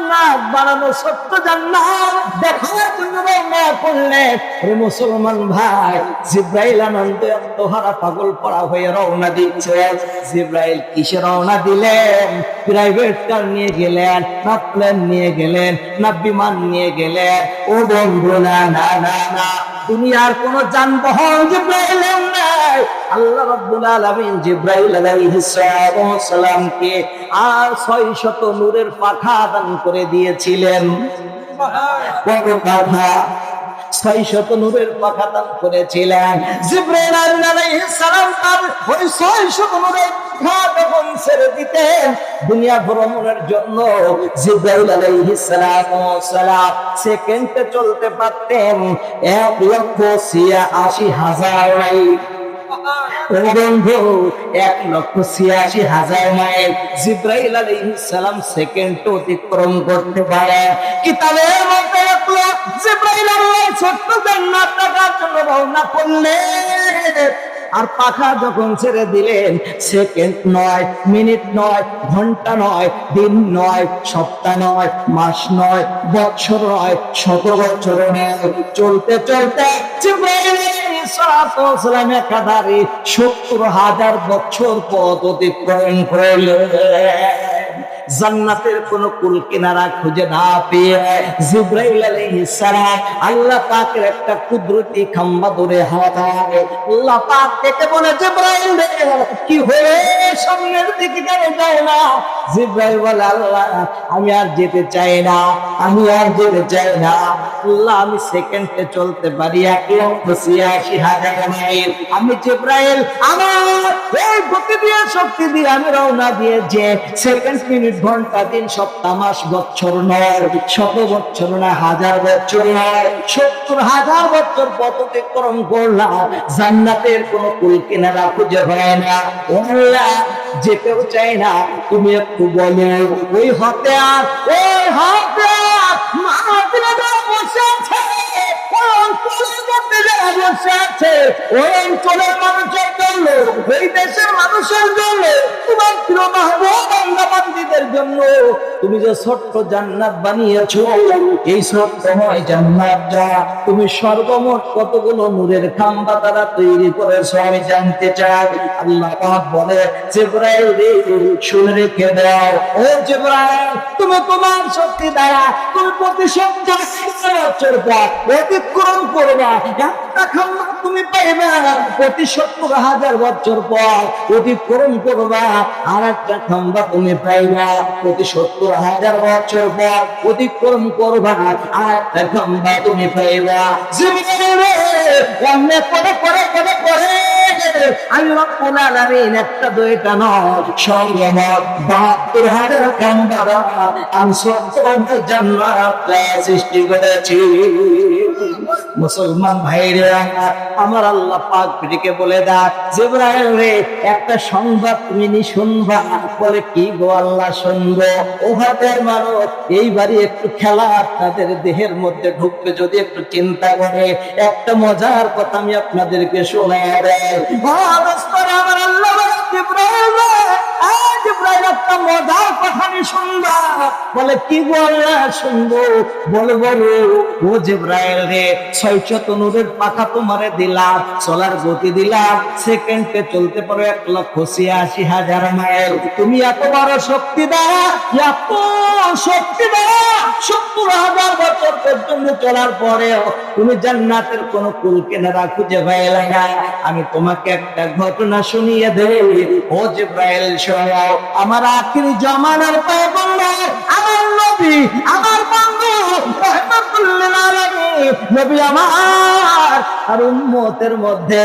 জান্নাত বানানো ছোট্ট জান্নাত দেখার জন্য রওনা করলেন। মুসলমান ভাই, জিব্রাইল আনন্দে আত্মহারা পাগল পড়া হয়ে রওনা দিচ্ছে। জিব্রাইল কিসে রওনা দিলেন? প্রাইভেট কার নিয়ে গেলেন, না প্লেন নিয়ে গেলেন, না বিমান নিয়ে গেলেন? ও বন্ধু, না না না না, দুনিয়ার কোন যানবাহন জিব্রাইলের নাই। আল্লাহ রাব্বুল আলামিন জিব্রাইল আলাইহিস সালামকে আর 600 নূরের পাখা দান করে দিয়েছিলেন। বড় কথা, 600 নূরের পাখা দান করেছিলেন। জিব্রাইল আলাইহিস সালাম তার ওই 600 নূরের পাখা যখন ছেড়ে দিতেন দুনিয়া ভ্রমণের জন্য, জিব্রাইল আলাইহিস সালাম সেকেন্ডে চলতে পারতেন 1,86,000 মাইল। বন্ধু, 1,86,000 মাইল জিব্রাইল আলাইহিস সালাম সেকেন্ড অতিক্রম করতে পারে। কিতাবের মধ্যে জিব্রাইল আলাইহিস ছোট্ট জান্নাত দেখার জন্য রওনা করলেন। আর পাখা যখন ছেড়ে দিলেন, সেকেন্ড নয়, মিনিট নয়, ঘন্টা নয়, দিন নয়, সপ্তাহ নয়, মাস নয়, বছর নয়, 100 বছর নয়, চলতে চলতে জিব্রাইল একাধারে 70,000 বছর পথ অতিক্রম করলেন। জান্নাতের কোন কুল কিনারা খুঁজে না পেয়ে জিব্রাইল আলাইহিস সালাম আল্লাহ পাকের একটা কুদরতি খাম্বা ধরে হাঁটায়। আল্লাহ পাক থেকে বলে, জিব্রাইল কি হয়ে সামনের দিকে কেন যায় না? জিব্রাইল বলে, আল্লাহ আমি আর যেতে চাই না, আমি আর যেতে চাই না। আল্লাহ আমি সেকেন্ডে চলতে পারি 1,86,000 মাইল। আমি জিব্রাইল আমার এই গতি দিয়ে শক্তি দিয়ে আমি রওনা দিয়েছি। সেকেন্ড, মিনিট, ঘন্টা, দিন, সপ্তাহ, মাস, বছর নয়, 100 বছর না, 1000 বছর নয়, 70,000 বছর পথ অতিক্রম করলাম। জান্নাতের কোন কুল কিনারা খুঁজে হয় না। আল্লাহ যেতেও চাই না। তুমি একটু বলো, ওই হতে আর ওই হতে বসে আছে, ওই অঞ্চলের মানুষের জন্য, ওই দেশের মানুষের জন্য, তোমার প্রিয় মাহবুব বান্দাবান্দীদের জন্য তুমি যে ছোট্ট জান্নাত বানিয়েছো, এই ছোট্টময় জান্নাতটা তুমি সর্বমোট কতগুলো নূরের খাম্বা দ্বারা তৈরি করেছো আমি জানতে চাই। আল্লাহ পাক বলে, জিব্রাইল শুনে রেখে দাও, ও জিব্রাইল তুমি তোমার শক্তি দ্বারা তুমি প্রতি 70 বছর পর অতিক্রম করবা। একটা খাম্বা তুমি পাইবা প্রতি 70,000 বছর পর অতিক্রম করবা। আর একটা খাম্বা তুমি পাইবা প্রতি 70,000 বছর পর অতিক্রম করবা। আর একটা খাম্বা তুমি পাইবা। আমি রব্বুল আলামিন একটা দুইটা নয়, সর্বমোট 72,000 খাম্বা আমি জান্নাত সৃষ্টি করেছি। মুসলমান ভাইরা আমার, আল্লাহ পাক পিটিকে বলে দা, জিব্রাইল রে একটা সংবাদ তুমি নি শুনবা। বলে, কি গো আল্লাহ শুনবো? ওহাদের মানুষ এইবারই একটু খেলা আপনাদের দেহের মধ্যে ঢুকবে, যদি একটু চিন্তা করে একটা মজার কথা আমি আপনাদেরকে শোনায় দেয়। আমার আল্লাহ জিব্রাইল একটা মজার কথা আমি শুনবা। বলে, কি বললা শুনবো? বলে, বলো ও জিব্রাইল রে, 600 নূরের পাখা তোমারে দিলাম, চলার গতি দিলাম, সেকেন্ডে চলতে পারো 1,86,000 মাইল। তুমি এত বড় শক্তি দ্বারা, এত শক্তি দ্বারা 70,000 বছর পর্যন্ত চলার পরেও তুমি জান্নাতের কোন কুল কিনারা খুঁজে পাইলে না। আমি তোমাকে একটা ঘটনা শুনিয়ে দেই। ও জিব্রাইল শোনো, আমার আখিরি জামানার পয়গম্বর, আমার নবী, আমার বন্ধু রাহমাতুল্লিল আলামিন নবী আমার আর উম্মতের মধ্যে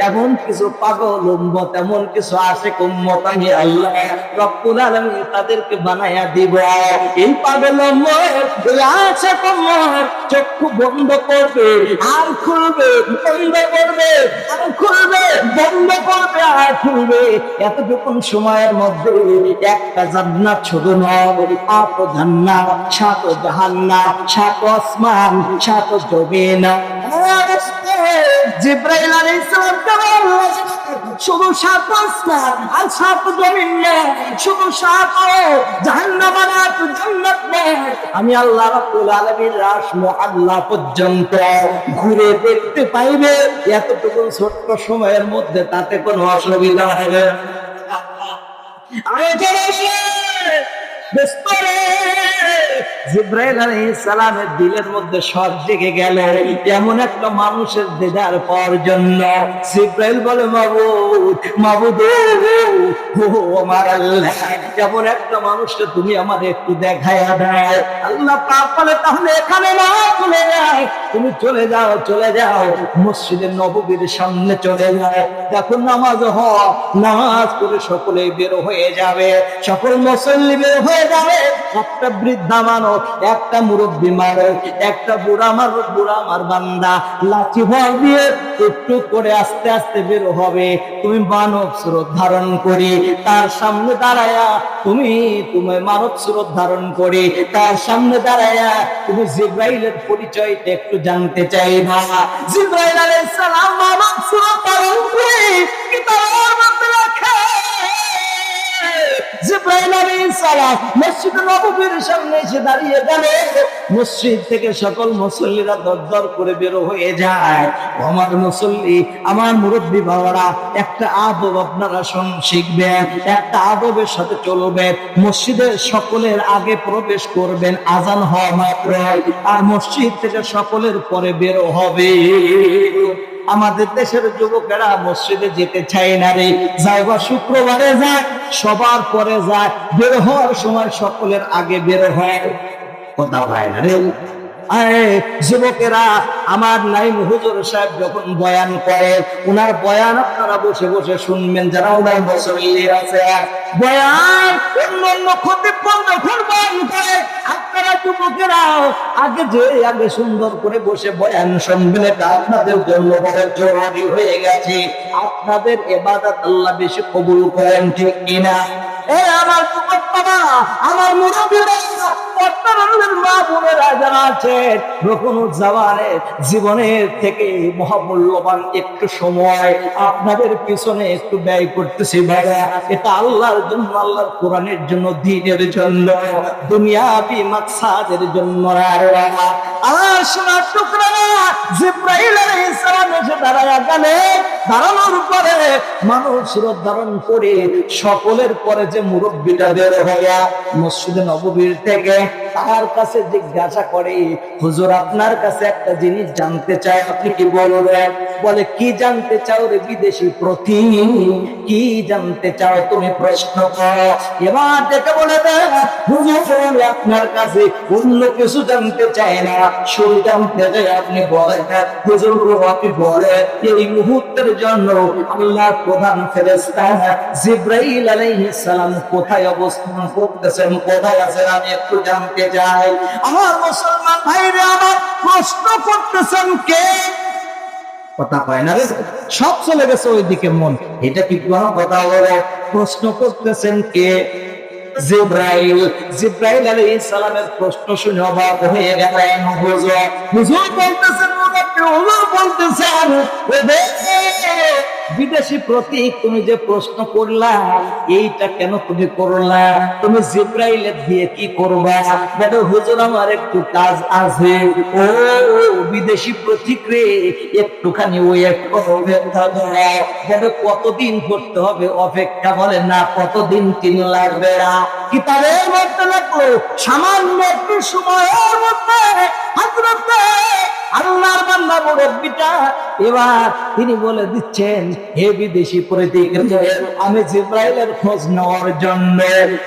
এমন কিছু পাগল উম্মত, এমন কিছু আশিক উম্মত আমি আল্লাহ রব্বুল আলামিন তাদেরকে বানায়া দিব। এই পাগল উম্মত, এই আশিক উম্মত চক্ষু বন্ধ করবে আর খুলবে, বন্ধ করবে আর খুলবে, বন্ধ করবে আর খুলবে। এতটুকুন সময়ের মধ্যে একটা জান্নাত শুধু নয়, 8 জান্নাত, 7 জাহান্নাম, 7 আসমান, 7 জমিন। জিব্রাইল আলাইহিস সালাম শুধু 7 আসমান আর 7 জমিন নেই, শুধু 7 জাহান্নাম আর 8 জান্নাত নেই। আমি আল্লাহ রাব্বুল আলামিন রাস মুআল্লা পর্যন্ত ঘুরে দেখতে পাইবে। এতটুকু ছোট্ট সময়ের মধ্যে তাতে কোনো অসুবিধা হবে না। জিবরাইল আলাইহিস সালামের দিলের মধ্যে সব জেগে গেল। এমন একটা মানুষের দেখার পাওয়ার জন্য জিবরাইল বলে, মাবুদ মাবুদ ও আমার আল্লাহ, এমন একটা মানুষকে তুমি আমাদের একটু দেখায়া দাও। আল্লাহ পাক বলে, তাহলে এখানে না, চলে যাও, তুমি চলে যাও, চলে যাও মসজিদে নববীর সামনে চলে যাও। দেখুন নামাজ হয়, নামাজ করে সকলে বের হয়ে যাবে, সকল মুসল্লি বের হয়ে যাবে। একটা বৃদ্ধা মানুষ, একটা মুরব্বী মানুষ, একটা বুড়া মানুষ, বুড়া আমার বান্দা লাঠি ভর দিয়ে একটু করে আস্তে আস্তে বের হবে। তুমি মানব স্রোত ধারণ করি তার সামনে দাঁড়ায়া, তুমি মানব স্রোত ধারণ করি তার সামনে দাঁড়ায়া তুমি জিবরাইলের পরিচয়টা একটু জানতে চাইবা। জিবরাইল আলাইহিস সালাম মানব স্রোত ধারণ করে কিতাবের মধ্যে রাখে। জিবরাইল আলাইহিস সালাম মসজিদ নববীর সামনে এসে দাঁড়িয়ে গেল। মসজিদ থেকে সকল মুসল্লিরা দরদর করে বের হয়ে যায়। আমার মুসল্লি, আমার মুরব্বী বাবারা, একটা আদব আপনারা শিখবেন, একটা আদবের সাথে চলবেন। মসজিদের সকলের আগে প্রবেশ করবেন আজান হওয়া মাত্র, আর মসজিদ থেকে সকলের পরে বের হবে। আমাদের দেশের যুবকেরা মসজিদে যেতে চায় না রে, যাইবা শুক্রবারে যায়, সবার পরে যায়, বের হওয়ার সময় সকলের আগে বের হয়, কথা হয় না রে। যুবকেরা, আমার নাইম হুজুর সাহেব যখন বয়ান করে, উনার বয়ান আপনারা বসে বসে শুনবেন, যারা উনার মুসল্লি আছে। বয়ান অন্য খতিব যখন বয়ান করে, আপনারা যুবকেরা আগে সুন্দর করে বসে বয়ান শুনবেন। এটা আপনাদের জন্য বড় জরুরি হয়ে গেছে। আপনাদের ইবাদত আল্লাহ বেশি কবুল করেন, ঠিক কিনা? আমার যুবক বাবা, আমার মুরব্বীরা, মা বোনেরা যারা আছেন, জীবনের থেকে মহামূল্যবান একটু সময় আপনাদের পিছনে একটু ব্যয় করতেছি ভাইয়া। এটা আল্লাহর জন্য, আল্লাহর কোরআনের জন্য, দ্বীনের জন্য, দুনিয়াবি মাকসাদের জন্য। আর সোনার টুকরা জিবরাইল আলাইহিস সালাম এসে দাঁড়ায়া গেলেন। দাঁড়ানোর পরে মানুষ রোদ ধারণ করে সকলের পরে যে মুরব্বীটা বের হইয়া মসজিদে নববীর থেকে তার কাছে জিজ্ঞাসা করে, হুজুর আপনার কাছে একটা জিনিস জানতে চাই, আপনি কি বলবেন? বলে, কি জানতে চাও রে বিদেশি প্রতি, কি জানতে চাও তুমি, প্রশ্ন করো। এবার দেখে বলে দেন, হুজুর আপনার কাছে অন্য কিছু জানতে চাই না, শুধু জানতে চাই আপনি বলেন। হুজুর আপনি বলেন, এই মুহূর্তের জন্য আল্লাহর প্রধান ফেরেশতা জিবরাইল আলাইহিস সালাম কোথায় অবস্থান করতেছেন, কোথায় আছেন, আমি একটু জানতে চাই। আমার মুসলমান ভাইরা, আমার প্রশ্ন করতেছেন কে? কথা কয় না রে, সব চলে গেছে ওইদিকে মন। এটা কি কোনো কথা বলে? প্রশ্ন করতেছেন কে? জিবরাইল। জিবরাইল আলাইহিস সালামের প্রশ্ন শুনে অবাক হয়ে গেলেন। হুজুর বলতেছেন, হুজুর বলতেছেন, বিদেশি প্রতীক তুমি যে প্রশ্ন করলা, এইটা কেন তুমি করলা? তুমি জিবরাইলের দিয়ে কি করবা? বলে, হুজুর আমার একটু কাজ আছে। ও বিদেশি প্রতীক রে, একটুখানি ওয়েট করবে। কতদিন করতে হবে অপেক্ষা? বলে না, কতদিন 3 লাগবে না। কিতাবের মধ্যে লাগলো সামান্য একটু সময়ের মধ্যে হযরত আল্লাহর বান্দা মুরব্বিটা এবার তিনি বলে দিচ্ছেন, হে বিদেশি প্রতীক, আমি জিবরাইলের খোঁজ নেওয়ার জন্য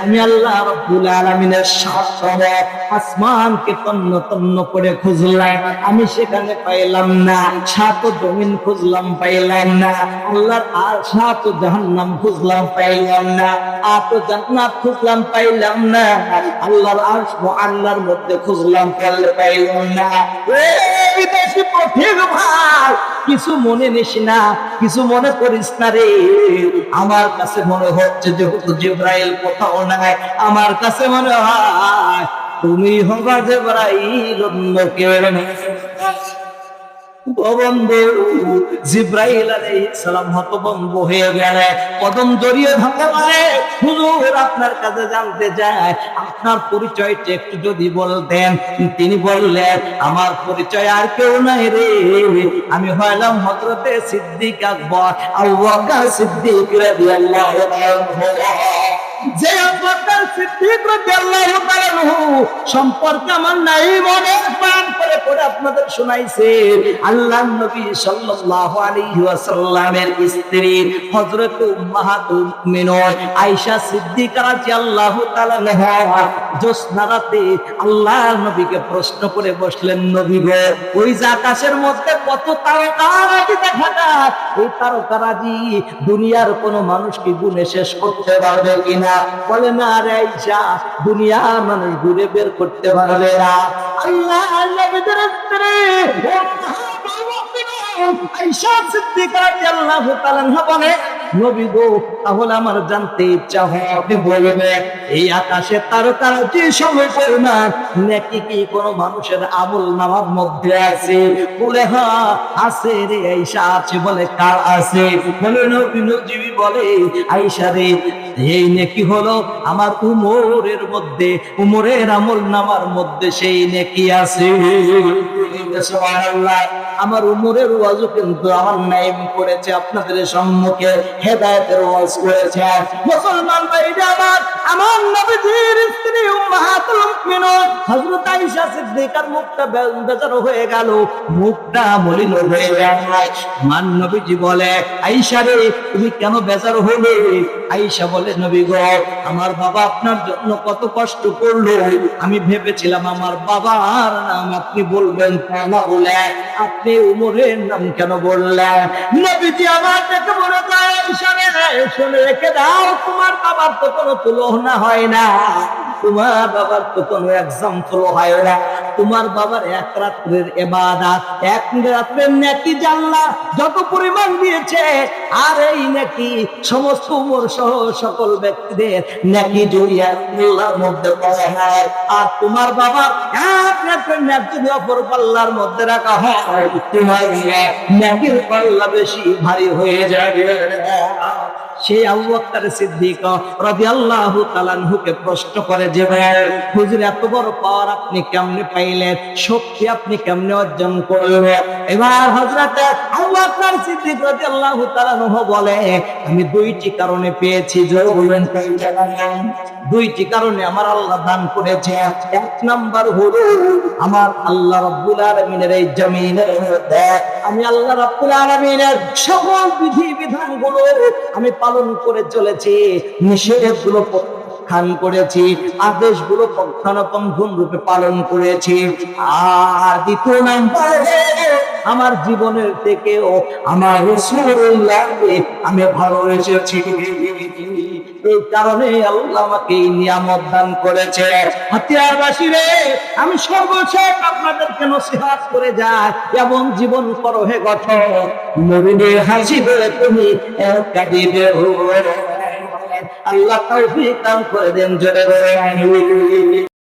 আমি আল্লাহ রাব্বুল আলামিনের সাথে আসমানকে তন্ন তন্ন করে খুঁজলাম, আমি সেখানে পাইলাম না। 7 জমিন খুঁজলাম, পাইলাম না। আল্লাহর আর 7 জাহান্নাম খুঁজলাম, পাইলাম না। 8 জান্নাত খুঁজলাম, পাইলাম না। আল্লাহর আরশ আল্লাহর মধ্যে খুঁজলাম, পাইলাম না। বিদেশি প্রতীক ভাই, কিছু মনে নিস না, কিছু মনে করিস না রে। আমার কাছে মনে হচ্ছে যেহেতু জিবরাইল কোথাও নাই, আমার কাছে মনে হয় তুমি হবা জিবরাইল, অন্য কেউ না। ও বন্ধু, জিব্রাইল আলাইহিস সালাম হতভম্ব হয়ে গেলেন, কদম জড়িয়ে ধরতে পারে, হুজুর আপনার কাছে জানতে চায় আপনার পরিচয়টা একটু যদি বলতেন। তিনি বললেন, আমার পরিচয় আর কেউ নাই রে, আমি হলাম হযরতে সিদ্দিক আকবর, আবু বকর সিদ্দিক রাদিয়াল্লাহু আনহু। যে আবু বকর সিদ্দিক রাদিয়াল্লাহু আনহু সম্পর্কে আমার নাই মনে প্রাণ করে করে আপনাদের শোনাইছে, আল্লাহর নবী সাল্লাল্লাহু আলাইহি ওয়াসাল্লামের স্ত্রী হযরত উম্মাহাতুল মুমিনুন আয়েশা সিদ্দিকা রাদিয়াল্লাহু তাআলা আনহা জোছনা রাতে আল্লাহর নবীকে প্রশ্ন করে বসলেন, নবী গো, ওই যে আকাশের মধ্যে কত তারকারাজি দেখা যায়, এই তারকারাজি দুনিয়ার কোনো মানুষ কি গুণে শেষ করতে পারবে কিনা? বলে, না রে আয়েশা, দুনিয়ার মানুষ ঘুরে বের করতে পারবে না। আল্লাহ নবীর স্ত্রী আয়েশা সিদ্দিকা রাদিয়াল্লাহু তাআলা আনহা বলে, নবী গো, তাহলে আমার জানতে ইচ্ছা হয়, আপনি বলবেন এই আকাশের তারকারাজি সময় পরিমাণ নাকি কি কোনো মানুষের আমল নামার মধ্যে আছে? বলে, হ্যাঁ আছে রে আয়েশা, আছে। বলে, কার আছে? বলে, নবী নবী বলে, আয়েশা রে, এই নেকি হলো আমার উমরের মধ্যে, উমরের আমল নামার মধ্যে সেই নেকি আছে। সুবহানাল্লাহ, আমার উমরের ওয়াজও কিন্তু আমার নাইম করেছে, আপনাদের সম্মুখে হেদায়েতের ওয়াজ করেছে। মুসলমান ভাইরা আমার নবীজির স্ত্রী উম্মাহাতুল মুমিনুন হযরত আয়েশা সিদ্দিকার মুখটা বেজার হয়ে গেল, মুখটা মলিন হয়ে গেল। মান নবীজি বলে, আয়েশা রে, তুমি কেন বেজার হলে? আয়েশা বলে, নবী গো, আমার বাবা আপনার জন্য কত কষ্ট করলো, আমি ভেবেছিলাম আমার বাবার নাম আপনি বলবেন, না বলে আপনি উমরের নাম কেন বললেন? নবীজি আমার দেখে বলে যায়, আয়েশা রে, শুনে রেখে দাও, তোমার বাবার তো কোনো তুলনা হয় না, তোমার বাবার তো কোনো এক্সাম্পল হয় না। তোমার বাবার এক রাত্রের ইবাদত, এক রাত্রের নেকি জানলা যত পরিমাণ দিয়েছে, আর এই নেকি সমস্ত উমর সহ সকল ব্যক্তিদের নেকি জড়িয়ে আল্লাহর মধ্যে পড়া হয়। আর তোমার বাবা এক রাত্রের নেকি যদি অপর পাল্লার মধ্যে রাখা হয়, তোমার নেকির পাল্লা বেশি ভারী হয়ে যাবে। সেই আবু বকর সিদ্দিক রাদিয়াল্লাহু তাআলা আনহুকে প্রশ্ন করে, যে হুজুর এত বড় পাওয়ার আপনি কেমনে পাইলেন, শক্তি আপনি কেমনে অর্জন করলেন? এবার হযরত আবু বকর সিদ্দিক রাদিয়াল্লাহু তাআলা আনহু বলে, আমি দুইটি কারণে পেয়েছি। জোরে বলবেন, দুইটি কারণে আমার আল্লাহ দান করেছে। এক নাম্বার হলো আমার আল্লাহ রাব্বুল আলামিনের এই জমিনের মধ্যে আমি আল্লাহ রাব্বুল আলামিনের সকল বিধি বিধানগুলো আমি পালন করে চলেছি, নিষেধগুলো প্রত্যাখ্যান করেছি, আদেশগুলো পঙ্খানুপঙ্খন রূপে পালন করেছি। আর দ্বিতীয় নাম্বারে আমার জীবনের থেকেও আমার রাসূলুল্লাহকে আমি ভালোবেসেছি। এই কারণে আল্লাহ আমাকে এই নিয়ামত দান করেছে। হাতিয়ারবাসী রে, আমি সর্বশেষ আপনাদেরকে নসিহত করে যাই, এমন জীবন করো হে গঠন, নবীর হাসিবে তুমি কাঁদিবে। আল্লাহ তৌফিক দান করে দেন, জোরে বলে আমিন।